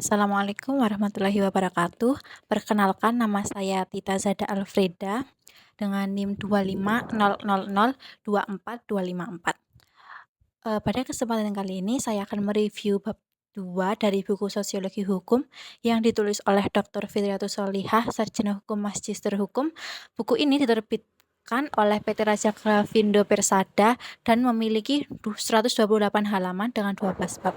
Assalamualaikum warahmatullahi wabarakatuh. Perkenalkan, nama saya Tita Zada Alfreda dengan NIM 25000024254. Pada kesempatan kali ini saya akan mereview bab 2 dari buku Sosiologi Hukum yang ditulis oleh Dr. Fitriyatus Sholihah, Sarjana Hukum Magister Hukum. Buku ini diterbitkan oleh PT Raja Grafindo Persada dan memiliki 128 halaman dengan 12 bab.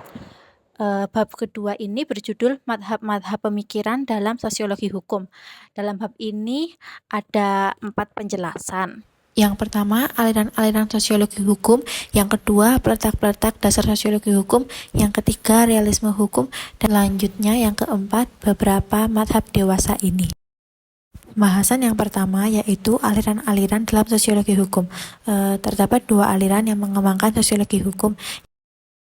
Bab kedua ini berjudul Madhab-madhab pemikiran dalam sosiologi hukum. Dalam bab ini ada 4 penjelasan. Yang pertama, aliran-aliran sosiologi hukum. Yang kedua, peletak-peletak dasar sosiologi hukum. Yang ketiga, realisme hukum. Dan selanjutnya yang keempat, beberapa madhab dewasa ini. Bahasan yang pertama yaitu aliran-aliran dalam sosiologi hukum. Terdapat 2 aliran yang mengembangkan sosiologi hukum,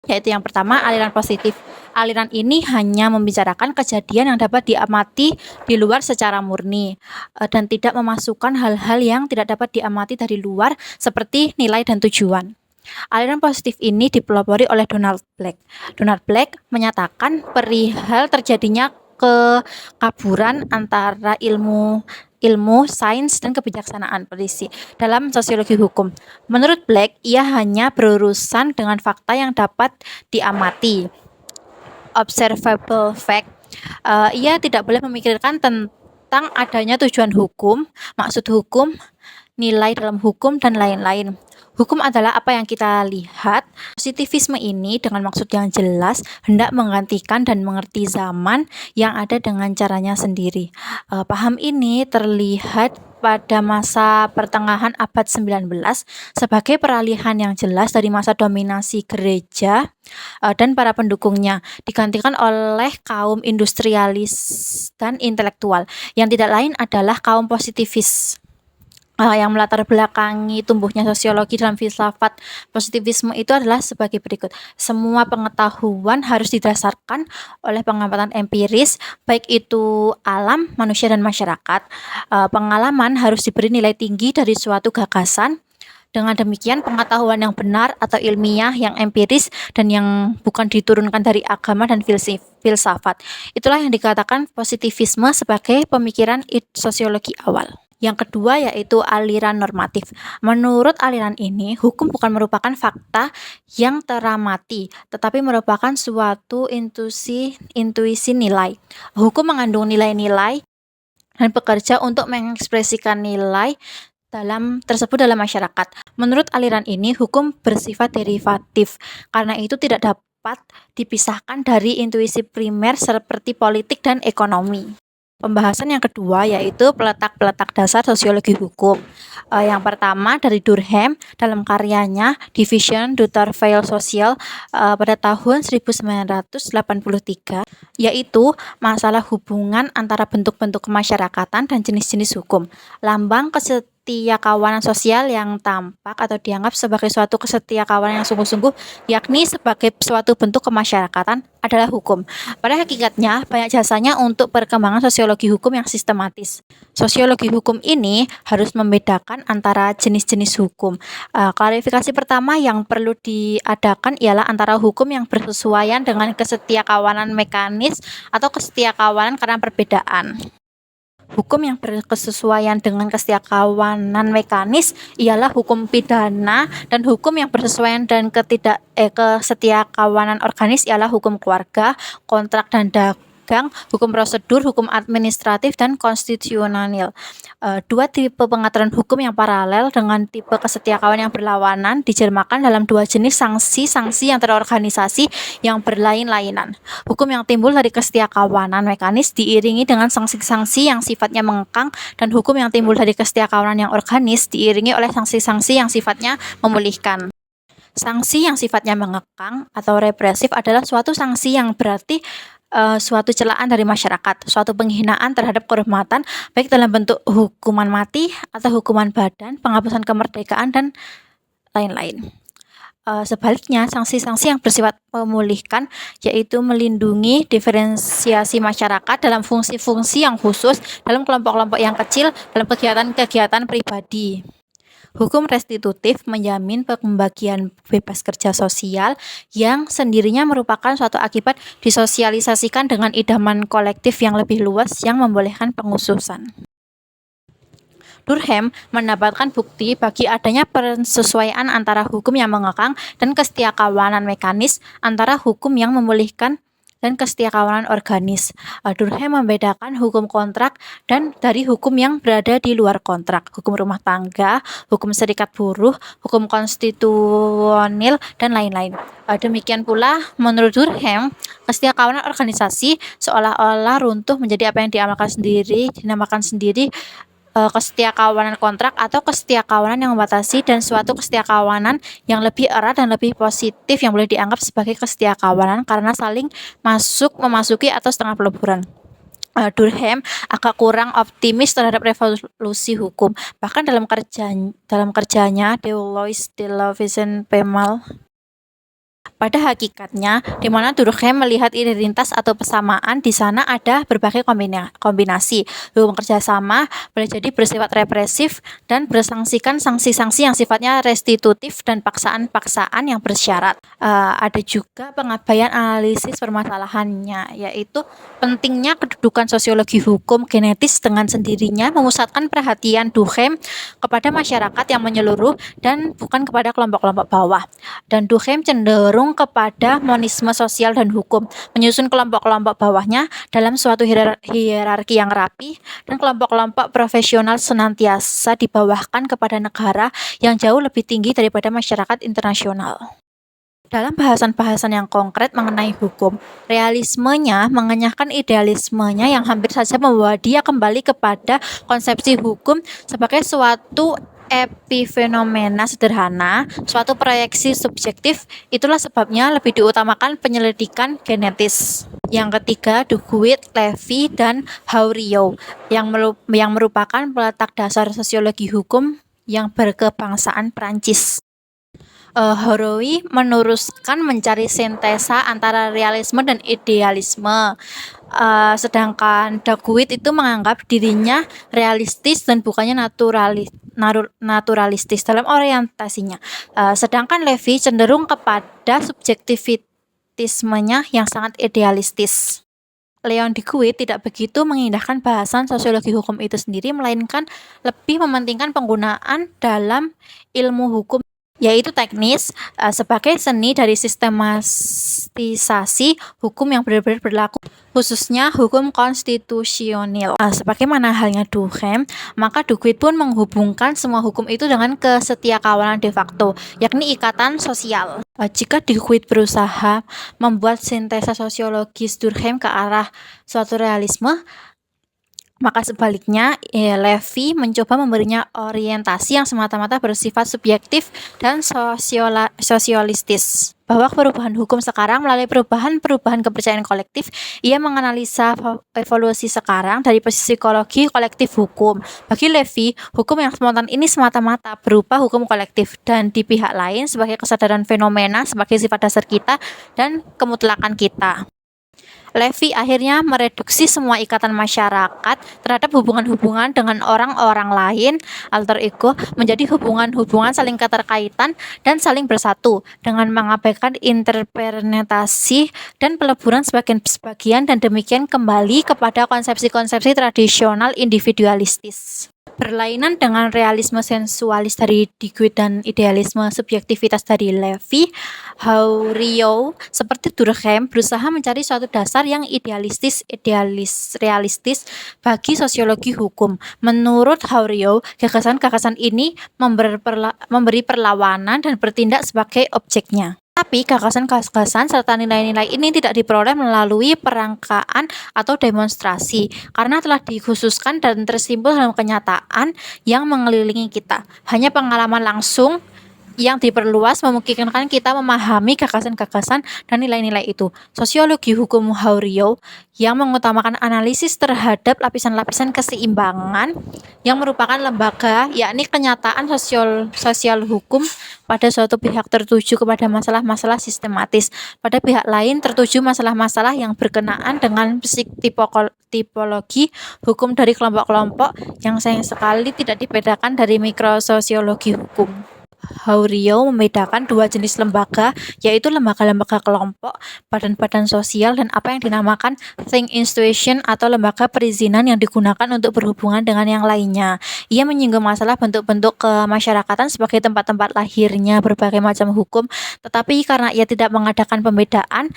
yaitu yang pertama, aliran positif. Aliran ini hanya membicarakan kejadian yang dapat diamati di luar secara murni dan tidak memasukkan hal-hal yang tidak dapat diamati dari luar seperti nilai dan tujuan. Aliran positif ini dipelopori oleh Donald Black. Donald Black menyatakan perihal terjadinya kekaburan antara ilmu, sains, dan kebijaksanaan dalam sosiologi hukum. Menurut Black, ia hanya berurusan dengan fakta yang dapat diamati, observable fact. Ia tidak boleh memikirkan tentang adanya tujuan hukum, maksud hukum, nilai dalam hukum, dan lain-lain. Hukum adalah apa yang kita lihat. Positivisme ini dengan maksud yang jelas hendak menggantikan dan mengerti zaman yang ada dengan caranya sendiri. Paham ini terlihat pada masa pertengahan abad 19 sebagai peralihan yang jelas dari masa dominasi gereja dan para pendukungnya, digantikan oleh kaum industrialis dan intelektual yang tidak lain adalah kaum positivis. Yang melatar belakangi tumbuhnya sosiologi dalam filsafat positivisme itu adalah sebagai berikut. Semua pengetahuan harus didasarkan oleh pengamatan empiris, baik itu alam, manusia, dan masyarakat. Pengalaman harus diberi nilai tinggi dari suatu gagasan. Dengan demikian, pengetahuan yang benar atau ilmiah, yang empiris, dan yang bukan diturunkan dari agama dan filsafat. Itulah yang dikatakan positivisme sebagai pemikiran sosiologi awal. Yang kedua yaitu aliran normatif. Menurut aliran ini, hukum bukan merupakan fakta yang teramati, tetapi merupakan suatu intuisi nilai. Hukum mengandung nilai-nilai dan bekerja untuk mengekspresikan nilai tersebut dalam masyarakat. Menurut aliran ini, hukum bersifat derivatif, karena itu tidak dapat dipisahkan dari intuisi primer seperti politik dan ekonomi. Pembahasan yang kedua yaitu peletak-peletak dasar sosiologi hukum. Yang pertama dari Durkheim dalam karyanya Division du Travail Social pada tahun 1983, yaitu masalah hubungan antara bentuk-bentuk kemasyarakatan dan jenis-jenis hukum. Lambang kesetiakawanan sosial yang tampak atau dianggap sebagai suatu kesetiakawanan yang sungguh-sungguh, yakni sebagai suatu bentuk kemasyarakatan, adalah hukum. Pada hakikatnya, banyak jasanya untuk perkembangan sosiologi hukum yang sistematis. Sosiologi hukum ini harus membedakan antara jenis-jenis hukum. Klarifikasi pertama yang perlu diadakan ialah antara hukum yang bersesuaian dengan kesetiakawanan mekanis atau kesetiakawanan karena perbedaan. Hukum yang berkesesuaian dengan kesetiakawanan mekanis ialah hukum pidana, dan hukum yang bersesuaian dan kesetiakawanan organis ialah hukum keluarga, kontrak dan dagang, hukum prosedur, hukum administratif, dan konstitusional. Dua tipe pengaturan hukum yang paralel dengan tipe kesetiakawanan yang berlawanan dijelmakan dalam dua jenis sanksi-sanksi yang terorganisasi yang berlain-lainan. Hukum yang timbul dari kesetiakawanan mekanis diiringi dengan sanksi-sanksi yang sifatnya mengekang, dan hukum yang timbul dari kesetiakawanan yang organis diiringi oleh sanksi-sanksi yang sifatnya memulihkan. Sanksi yang sifatnya mengekang atau represif adalah suatu sanksi yang berarti suatu celaan dari masyarakat, suatu penghinaan terhadap kehormatan, baik dalam bentuk hukuman mati atau hukuman badan, penghapusan kemerdekaan, dan lain-lain. Sebaliknya, sanksi-sanksi yang bersifat memulihkan yaitu melindungi diferensiasi masyarakat dalam fungsi-fungsi yang khusus, dalam kelompok-kelompok yang kecil, dalam kegiatan-kegiatan pribadi. Hukum restitutif menjamin pembagian bebas kerja sosial yang sendirinya merupakan suatu akibat disosialisasikan dengan idaman kolektif yang lebih luas yang membolehkan pengususan. Durkheim mendapatkan bukti bagi adanya persesuaian antara hukum yang mengekang dan kesetiakawanan mekanis antara hukum yang memulihkan dan kesetiakawanan organis. Durkheim membedakan hukum kontrak dan dari hukum yang berada di luar kontrak, hukum rumah tangga, hukum serikat buruh, hukum konstitusional, dan lain-lain. Demikian pula, menurut Durkheim, kesetiakawanan organisasi seolah-olah runtuh menjadi apa yang dinamakan sendiri kesetiakawanan kontrak atau kesetiakawanan yang membatasi dan suatu kesetiakawanan yang lebih erat dan lebih positif yang boleh dianggap sebagai kesetiakawanan karena saling memasuki atau setengah peleburan. Durkheim agak kurang optimis terhadap revolusi hukum. Bahkan dalam kerjanya De Lois de la Vision Pemal, pada hakikatnya, di mana Durkheim melihat identitas atau persamaan, di sana ada berbagai kombinasi. Hukum kerjasama boleh jadi bersifat represif dan bersangsikan sanksi-sanksi yang sifatnya restitutif dan paksaan-paksaan yang bersyarat. Ada juga pengabaian analisis permasalahannya, yaitu pentingnya kedudukan sosiologi hukum genetis dengan sendirinya memusatkan perhatian Durkheim kepada masyarakat yang menyeluruh dan bukan kepada kelompok-kelompok bawah. Dan Durkheim cenderung kepada monisme sosial dan hukum, menyusun kelompok-kelompok bawahnya dalam suatu hierarki yang rapi, dan kelompok-kelompok profesional senantiasa dibawahkan kepada negara yang jauh lebih tinggi daripada masyarakat internasional. Dalam bahasan-bahasan yang konkret mengenai hukum, realismenya mengenyahkan idealismenya yang hampir saja membawa dia kembali kepada konsepsi hukum sebagai suatu epifenomena sederhana, suatu proyeksi subjektif. Itulah sebabnya lebih diutamakan penyelidikan genetis. Yang ketiga, Duguid, Levy, dan Haurio yang merupakan peletak dasar sosiologi hukum yang berkebangsaan Prancis. Haurio meneruskan mencari sintesa antara realisme dan idealisme. Sedangkan Duguid itu menganggap dirinya realistis dan bukannya naturalistis dalam orientasinya. Sedangkan Levy cenderung kepada subjektivitismenya yang sangat idealistis. Leon Duguid tidak begitu mengindahkan bahasan sosiologi hukum itu sendiri, melainkan lebih mementingkan penggunaan dalam ilmu hukum, yaitu teknis, sebagai seni dari sistematisasi hukum yang benar-benar berlaku, khususnya hukum konstitusional. Sebagaimana halnya Durkheim, maka Duguid pun menghubungkan semua hukum itu dengan kesetiakawanan de facto, yakni ikatan sosial. Jika Duguid berusaha membuat sintesa sosiologis Durkheim ke arah suatu realisme, maka sebaliknya, Levy mencoba memberinya orientasi yang semata-mata bersifat subjektif dan sosialistis. Bahwa perubahan hukum sekarang melalui perubahan kepercayaan kolektif, ia menganalisa evolusi sekarang dari psikologi kolektif hukum. Bagi Levy, hukum yang spontan ini semata-mata berupa hukum kolektif, dan di pihak lain sebagai kesadaran fenomena sebagai sifat dasar kita dan kemutlakan kita. Levy akhirnya mereduksi semua ikatan masyarakat terhadap hubungan-hubungan dengan orang-orang lain, alter ego, menjadi hubungan-hubungan saling keterkaitan dan saling bersatu, dengan mengabaikan interpretasi dan peleburan sebagian dan demikian kembali kepada konsepsi-konsepsi tradisional individualistis. Berlainan dengan realisme sensualis dari Duguid dan idealisme subjektivitas dari Levy, Haurio seperti Durkheim berusaha mencari suatu dasar yang realistis bagi sosiologi hukum. Menurut Haurio, gagasan-gagasan ini memberi perlawanan dan bertindak sebagai objeknya. Tapi gagasan-gagasan serta nilai-nilai ini tidak diperoleh melalui perangkaan atau demonstrasi, karena telah dikhususkan dan tersimpul dalam kenyataan yang mengelilingi kita. Hanya pengalaman langsung yang diperluas memungkinkan kita memahami gagasan-gagasan dan nilai-nilai itu. Sosiologi hukum Haurio yang mengutamakan analisis terhadap lapisan-lapisan keseimbangan yang merupakan lembaga, yakni kenyataan sosial hukum pada suatu pihak tertuju kepada masalah-masalah sistematis, pada pihak lain tertuju masalah-masalah yang berkenaan dengan tipologi hukum dari kelompok-kelompok yang sayang sekali tidak dibedakan dari mikrososiologi hukum. Haurio membedakan dua jenis lembaga, yaitu lembaga-lembaga kelompok, badan-badan sosial, dan apa yang dinamakan think institution atau lembaga perizinan yang digunakan untuk berhubungan dengan yang lainnya. Ia menyinggung masalah bentuk-bentuk kemasyarakatan sebagai tempat-tempat lahirnya berbagai macam hukum, tetapi karena ia tidak mengadakan pembedaan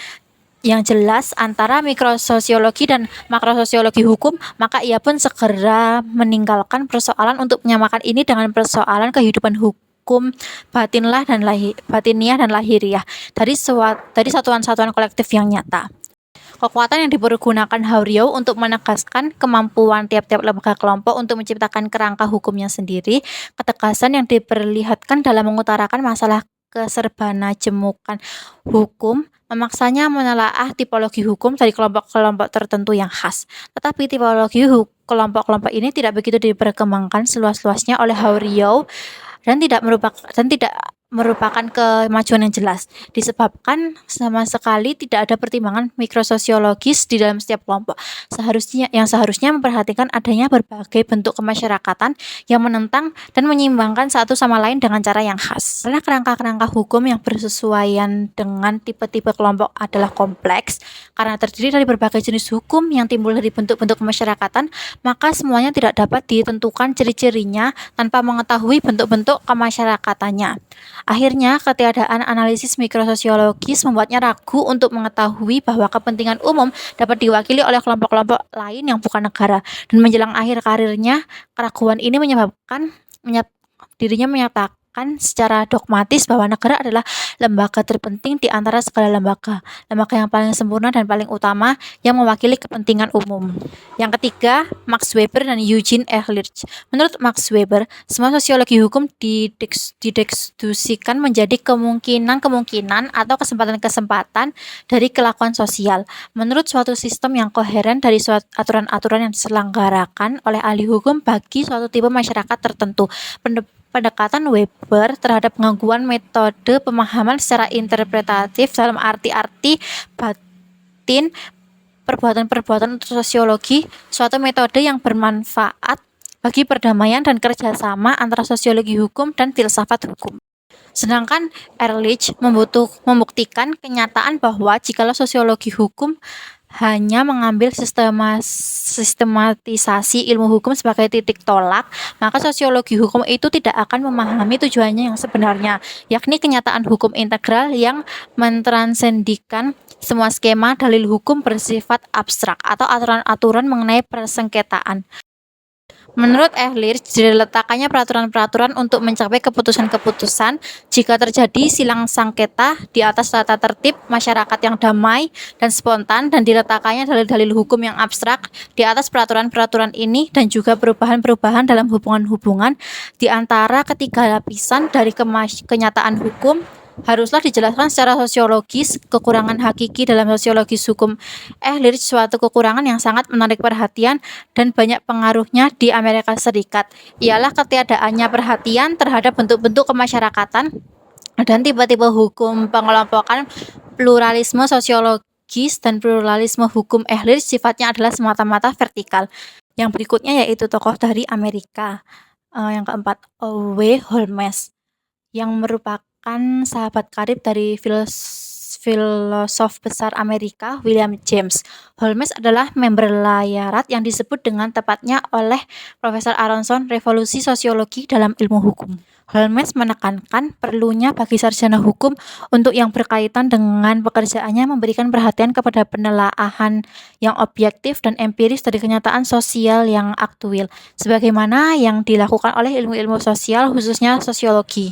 yang jelas antara mikrososiologi dan makrososiologi hukum, maka ia pun segera meninggalkan persoalan untuk menyamakan ini dengan persoalan kehidupan hukum batiniah dan lahiriah dari satuan-satuan kolektif yang nyata. Kekuatan yang dipergunakan Haurio untuk menegaskan kemampuan tiap-tiap lembaga kelompok untuk menciptakan kerangka hukumnya sendiri, ketegasan yang diperlihatkan dalam mengutarakan masalah keserbanajemukan hukum, memaksanya menelaah tipologi hukum dari kelompok-kelompok tertentu yang khas. Tetapi tipologi kelompok-kelompok ini tidak begitu diperkembangkan seluas-luasnya oleh Haurio dan tidak merupakan kemajuan yang jelas, disebabkan sama sekali tidak ada pertimbangan mikrososiologis di dalam setiap kelompok. Seharusnya memperhatikan adanya berbagai bentuk kemasyarakatan yang menentang dan menyeimbangkan satu sama lain dengan cara yang khas. Karena kerangka-kerangka hukum yang bersesuaian dengan tipe-tipe kelompok adalah kompleks, karena terdiri dari berbagai jenis hukum yang timbul dari bentuk-bentuk kemasyarakatan, maka semuanya tidak dapat ditentukan ciri-cirinya tanpa mengetahui bentuk-bentuk kemasyarakatannya. Akhirnya, ketiadaan analisis mikrososiologis membuatnya ragu untuk mengetahui bahwa kepentingan umum dapat diwakili oleh kelompok-kelompok lain yang bukan negara. Dan menjelang akhir karirnya, keraguan ini dirinya menyatakan secara dogmatis bahwa negara adalah lembaga terpenting di antara segala lembaga yang paling sempurna dan paling utama yang mewakili kepentingan umum. Yang ketiga, Max Weber dan Eugene Ehrlich. Menurut Max Weber, semua sosiologi hukum dideduksikan menjadi kemungkinan atau kesempatan-kesempatan dari kelakuan sosial. Menurut suatu sistem yang koheren dari suatu aturan-aturan yang diselenggarakan oleh ahli hukum bagi suatu tipe masyarakat tertentu. Pendekatan Weber terhadap gangguan metode pemahaman secara interpretatif dalam arti-arti batin perbuatan-perbuatan untuk sosiologi, suatu metode yang bermanfaat bagi perdamaian dan kerjasama antara sosiologi hukum dan filsafat hukum. Sedangkan Ehrlich membuktikan kenyataan bahwa jikalau sosiologi hukum hanya mengambil sistematisasi ilmu hukum sebagai titik tolak, maka sosiologi hukum itu tidak akan memahami tujuannya yang sebenarnya, yakni kenyataan hukum integral yang mentransendikan semua skema dalil hukum bersifat abstrak atau aturan-aturan mengenai persengketaan. Menurut Ehrlich, diletakkannya peraturan-peraturan untuk mencapai keputusan-keputusan jika terjadi silang sengketa di atas tata tertib masyarakat yang damai dan spontan, dan diletakkannya dalil-dalil hukum yang abstrak di atas peraturan-peraturan ini, dan juga perubahan-perubahan dalam hubungan-hubungan di antara ketiga lapisan dari kenyataan hukum haruslah dijelaskan secara sosiologis. Kekurangan hakiki dalam sosiologis hukum Ehrlich suatu kekurangan yang sangat menarik perhatian dan banyak pengaruhnya di Amerika Serikat ialah ketiadaannya perhatian terhadap bentuk-bentuk kemasyarakatan dan tipe-tipe hukum pengelompokan. Pluralisme sosiologis dan pluralisme hukum Ehrlich sifatnya adalah semata-mata vertikal. Yang berikutnya yaitu tokoh dari Amerika. Yang keempat, W. Holmes, yang merupakan sahabat karib dari filosof besar Amerika William James. Holmes adalah member layarat yang disebut dengan tepatnya oleh Profesor Aronson revolusi sosiologi dalam ilmu hukum. Holmes menekankan perlunya bagi sarjana hukum untuk yang berkaitan dengan pekerjaannya memberikan perhatian kepada penelaahan yang objektif dan empiris dari kenyataan sosial yang aktual, sebagaimana yang dilakukan oleh ilmu-ilmu sosial, khususnya sosiologi.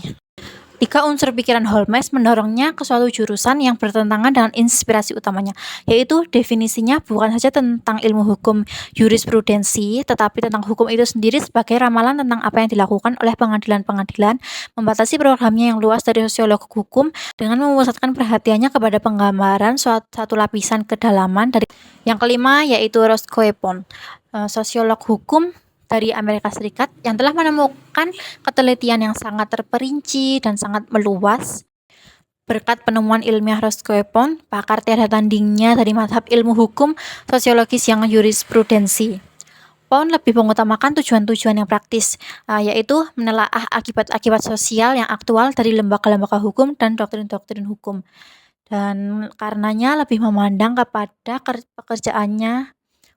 Tiga unsur pikiran Holmes mendorongnya ke suatu jurusan yang bertentangan dengan inspirasi utamanya, yaitu definisinya bukan saja tentang ilmu hukum jurisprudensi, tetapi tentang hukum itu sendiri sebagai ramalan tentang apa yang dilakukan oleh pengadilan-pengadilan, membatasi programnya yang luas dari sosiolog hukum dengan memusatkan perhatiannya kepada penggambaran satu lapisan kedalaman dari. Yang kelima yaitu Roscoe-Pound, sosiolog hukum dari Amerika Serikat yang telah menemukan ketelitian yang sangat terperinci dan sangat meluas. Berkat penemuan ilmiah Roscoe-Pound, pakar tiada tandingnya dari mazhab ilmu hukum sosiologis yang jurisprudensi. Pound lebih mengutamakan tujuan-tujuan yang praktis, yaitu menelaah akibat-akibat sosial yang aktual dari lembaga-lembaga hukum dan doktrin-doktrin hukum. Dan karenanya lebih memandang kepada pekerjaannya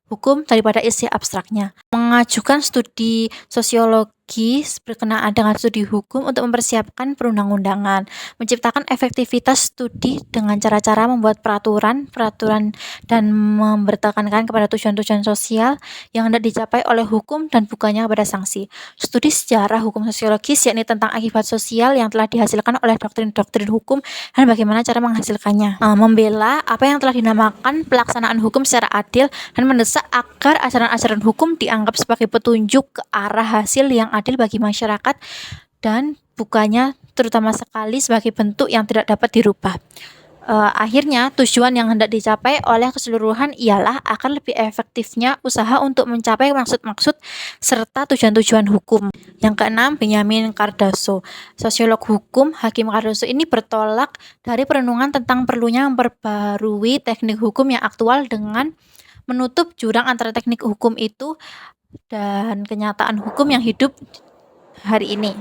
hukum daripada isi abstraknya. Mengajukan studi sosiologis berkenaan dengan studi hukum untuk mempersiapkan perundang-undangan, menciptakan efektivitas studi dengan cara-cara membuat peraturan dan membertekankan kepada tujuan-tujuan sosial yang hendak dicapai oleh hukum dan bukannya kepada sanksi. Studi sejarah hukum sosiologis yakni tentang akibat sosial yang telah dihasilkan oleh doktrin-doktrin hukum dan bagaimana cara menghasilkannya. Membela apa yang telah dinamakan pelaksanaan hukum secara adil dan mendesak agar ajaran-ajaran hukum dianggap sebagai petunjuk ke arah hasil yang adil bagi masyarakat dan bukannya terutama sekali sebagai bentuk yang tidak dapat dirubah. Akhirnya tujuan yang hendak dicapai oleh keseluruhan ialah akan lebih efektifnya usaha untuk mencapai maksud-maksud serta tujuan-tujuan hukum. Yang keenam, Benjamin Cardoso, sosiolog hukum. Hakim Cardoso ini bertolak dari perenungan tentang perlunya memperbarui teknik hukum yang aktual dengan menutup jurang antara teknik hukum itu dan kenyataan hukum yang hidup hari ini.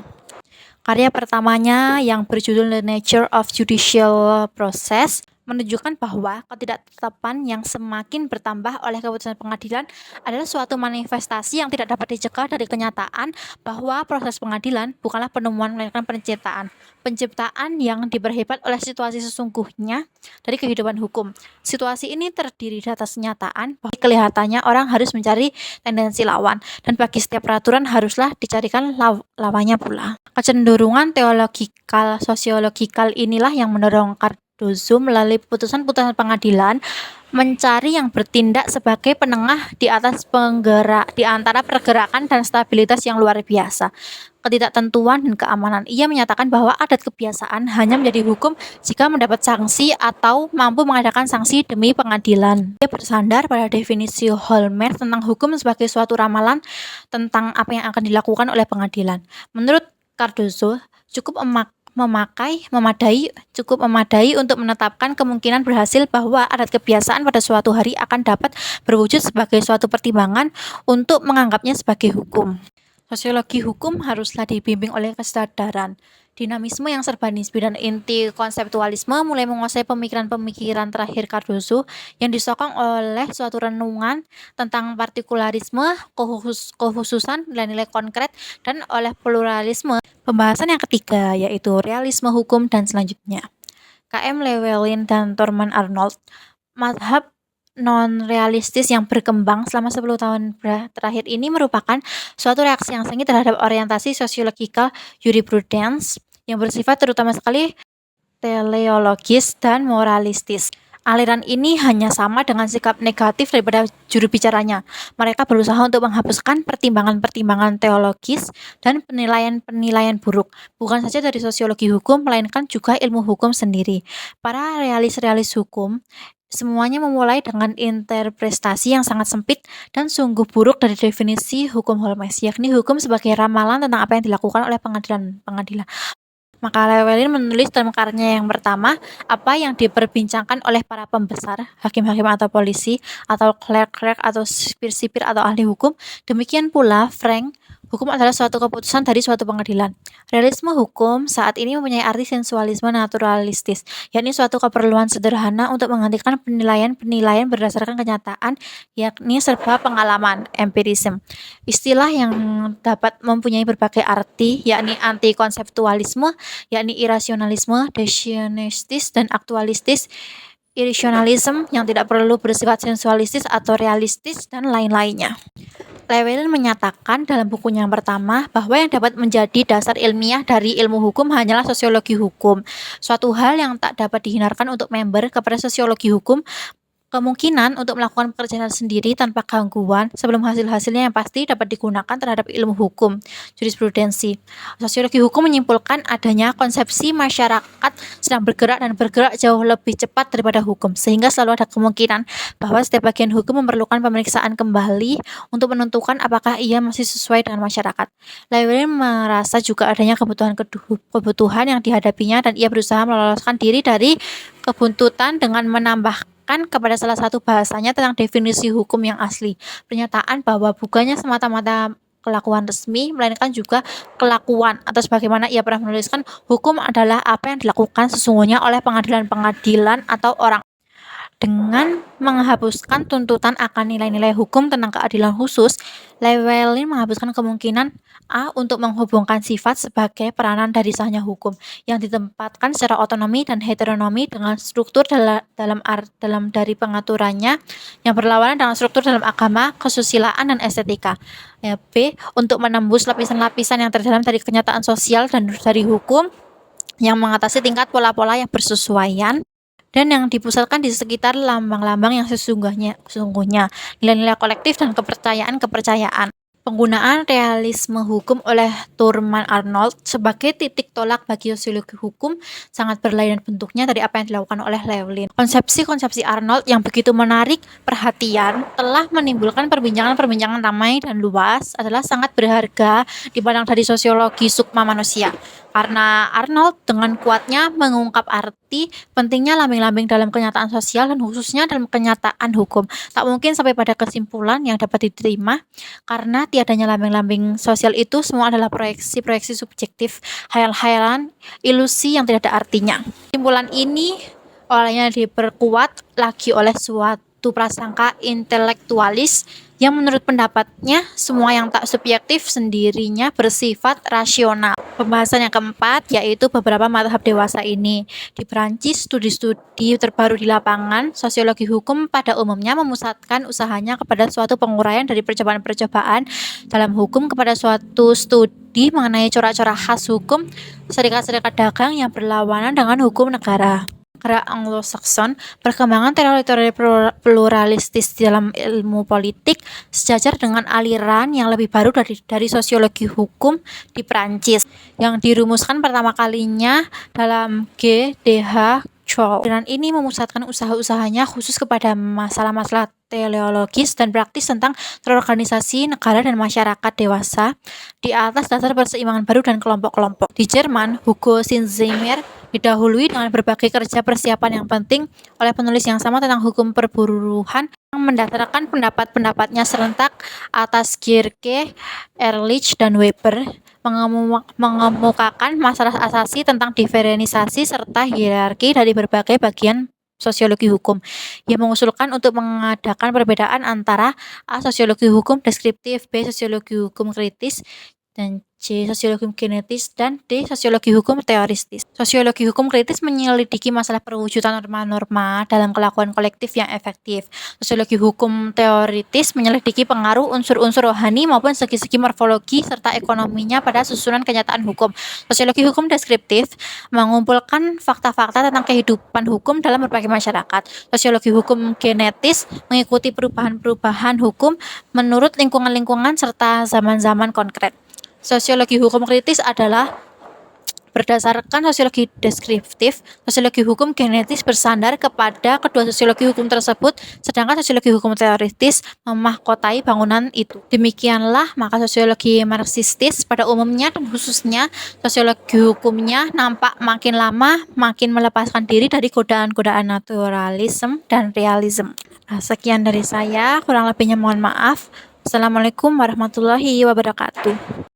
Karya pertamanya yang berjudul The Nature of Judicial Process menunjukkan bahwa ketidaktetapan yang semakin bertambah oleh keputusan pengadilan adalah suatu manifestasi yang tidak dapat dicegah dari kenyataan bahwa proses pengadilan bukanlah penemuan melainkan penciptaan. Penciptaan yang diperhebat oleh situasi sesungguhnya dari kehidupan hukum. Situasi ini terdiri dari atas kenyataan bahwa kelihatannya orang harus mencari tendensi lawan dan bagi setiap peraturan haruslah dicarikan lawannya pula. Kecenderungan teologikal sosiologikal inilah yang mendorong Cardoso melalui putusan-putusan pengadilan mencari yang bertindak sebagai penengah di antara pergerakan dan stabilitas yang luar biasa, ketidaktentuan dan keamanan. Ia menyatakan bahwa adat kebiasaan hanya menjadi hukum jika mendapat sanksi atau mampu mengadakan sanksi demi pengadilan. Ia bersandar pada definisi Holmes tentang hukum sebagai suatu ramalan tentang apa yang akan dilakukan oleh pengadilan. Menurut Cardoso, cukup memadai untuk menetapkan kemungkinan berhasil bahwa adat kebiasaan pada suatu hari akan dapat berwujud sebagai suatu pertimbangan untuk menganggapnya sebagai hukum. Sosiologi hukum haruslah dibimbing oleh kesadaran, dinamisme yang serba nisbi dan inti konseptualisme mulai menguasai pemikiran-pemikiran terakhir Cardoso yang disokong oleh suatu renungan tentang partikularisme, kekhususan, nilai-nilai konkret, dan oleh pluralisme. Pembahasan yang ketiga yaitu realisme hukum dan selanjutnya. K.M. Llewellyn dan Thurman Arnold, mazhab non-realistis yang berkembang selama 10 tahun terakhir ini merupakan suatu reaksi yang sengit terhadap orientasi sosiologikal jurisprudence yang bersifat terutama sekali teleologis dan moralistis. Aliran ini hanya sama dengan sikap negatif daripada juru bicaranya. Mereka berusaha untuk menghapuskan pertimbangan-pertimbangan teologis dan penilaian-penilaian buruk, bukan saja dari sosiologi hukum, melainkan juga ilmu hukum sendiri. Para realis-realis hukum semuanya memulai dengan interpretasi yang sangat sempit dan sungguh buruk dari definisi hukum Holmes, yakni hukum sebagai ramalan tentang apa yang dilakukan oleh pengadilan. Maka Llewellyn menulis dalam karyanya yang pertama, apa yang diperbincangkan oleh para pembesar, hakim-hakim atau polisi, atau clerk atau sipir-sipir atau ahli hukum, demikian pula Frank, hukum adalah suatu keputusan dari suatu pengadilan. Realisme hukum saat ini mempunyai arti sensualisme naturalistis, yakni suatu keperluan sederhana untuk menggantikan penilaian-penilaian berdasarkan kenyataan, yakni serba pengalaman, empirisme. Istilah yang dapat mempunyai berbagai arti, yakni anti-konseptualisme, yakni irasionalisme, desionistis, dan aktualistis, irrationalism yang tidak perlu bersifat sensualistis atau realistis, dan lain-lainnya. Llewellyn menyatakan dalam bukunya yang pertama bahwa yang dapat menjadi dasar ilmiah dari ilmu hukum hanyalah sosiologi hukum. Suatu hal yang tak dapat dihindarkan untuk member kepada sosiologi hukum, kemungkinan untuk melakukan pekerjaan sendiri tanpa gangguan sebelum hasil-hasilnya yang pasti dapat digunakan terhadap ilmu hukum, jurisprudensi. Sosiologi hukum menyimpulkan adanya konsepsi masyarakat sedang bergerak dan bergerak jauh lebih cepat daripada hukum, sehingga selalu ada kemungkinan bahwa setiap bagian hukum memerlukan pemeriksaan kembali untuk menentukan apakah ia masih sesuai dengan masyarakat. Llewellyn merasa juga adanya kebutuhan yang dihadapinya dan ia berusaha meloloskan diri dari kebuntutan dengan menambahkan kepada salah satu bahasanya tentang definisi hukum yang asli. Pernyataan bahwa bukannya semata-mata kelakuan resmi, melainkan juga kelakuan, atau sebagaimana ia pernah menuliskan, hukum adalah apa yang dilakukan sesungguhnya oleh pengadilan-pengadilan atau orang. Dengan menghapuskan tuntutan akan nilai-nilai hukum tentang keadilan khusus, Llewellyn menghapuskan kemungkinan A untuk menghubungkan sifat sebagai peranan dari sahnya hukum yang ditempatkan secara otonomi dan heteronomi dengan struktur dalam dari pengaturannya yang berlawanan dengan struktur dalam agama, kesusilaan, dan estetika. B untuk menembus lapisan-lapisan yang terdalam dari kenyataan sosial dan dari hukum yang mengatasi tingkat pola-pola yang bersesuaian dan yang dipusatkan di sekitar lambang-lambang yang sesungguhnya, nilai-nilai kolektif dan kepercayaan. Penggunaan realisme hukum oleh Thurman Arnold sebagai titik tolak bagi sosiologi hukum sangat berlainan bentuknya dari apa yang dilakukan oleh Llewellyn. Konsepsi-konsepsi Arnold yang begitu menarik perhatian telah menimbulkan perbincangan-perbincangan ramai dan luas adalah sangat berharga dipandang dari sosiologi sukma manusia. Karena Arnold dengan kuatnya mengungkap arti pentingnya lambing-lambing dalam kenyataan sosial dan khususnya dalam kenyataan hukum. Tak mungkin sampai pada kesimpulan yang dapat diterima karena tiadanya lambing-lambing sosial itu semua adalah proyeksi-proyeksi subjektif, khayal-khayalan, ilusi yang tidak ada artinya. Kesimpulan ini olehnya diperkuat lagi oleh suatu prasangka intelektualis yang menurut pendapatnya semua yang tak subjektif sendirinya bersifat rasional. Pembahasan yang keempat yaitu beberapa mazhab dewasa ini. Di Perancis, studi-studi terbaru di lapangan sosiologi hukum pada umumnya memusatkan usahanya kepada suatu penguraian dari percobaan-percobaan dalam hukum kepada suatu studi mengenai corak-corak khas hukum serikat-serikat dagang yang berlawanan dengan hukum negara Anglo-Saxon, perkembangan teori-teori pluralistis dalam ilmu politik sejajar dengan aliran yang lebih baru dari sosiologi hukum di Prancis yang dirumuskan pertama kalinya dalam G.D.H. Chow. Dan ini memusatkan usaha-usahanya khusus kepada masalah-masalah teleologis dan praktis tentang terorganisasi negara dan masyarakat dewasa di atas dasar perseimbangan baru dan kelompok-kelompok. Di Jerman, Hugo Sinzheimer didahului dengan berbagai kerja persiapan yang penting oleh penulis yang sama tentang hukum perburuhan yang mendasarkan pendapat-pendapatnya serentak atas Gierke, Ehrlich, dan Weber, mengemukakan masalah asasi tentang diferensiasi serta hierarki dari berbagai bagian sosiologi hukum. Ia mengusulkan untuk mengadakan perbedaan antara A. Sosiologi hukum deskriptif, B. Sosiologi hukum kritis, dan C. Sosiologi genetis, dan D. Sosiologi hukum teoristis. Sosiologi hukum kritis menyelidiki masalah perwujudan norma-norma dalam kelakuan kolektif yang efektif. Sosiologi hukum teoritis menyelidiki pengaruh unsur-unsur rohani maupun segi-segi morfologi serta ekonominya pada susunan kenyataan hukum. Sosiologi hukum deskriptif mengumpulkan fakta-fakta tentang kehidupan hukum dalam berbagai masyarakat. Sosiologi hukum genetis mengikuti perubahan-perubahan hukum menurut lingkungan-lingkungan serta zaman-zaman konkret. Sosiologi hukum kritis adalah berdasarkan sosiologi deskriptif. Sosiologi hukum genetis bersandar kepada kedua sosiologi hukum tersebut, sedangkan sosiologi hukum teoritis memahkotai bangunan itu. Demikianlah maka sosiologi marxistis pada umumnya dan khususnya sosiologi hukumnya nampak makin lama makin melepaskan diri dari godaan-godaan naturalisme dan realisme. Sekian dari saya, kurang lebihnya mohon maaf. Assalamualaikum warahmatullahi wabarakatuh.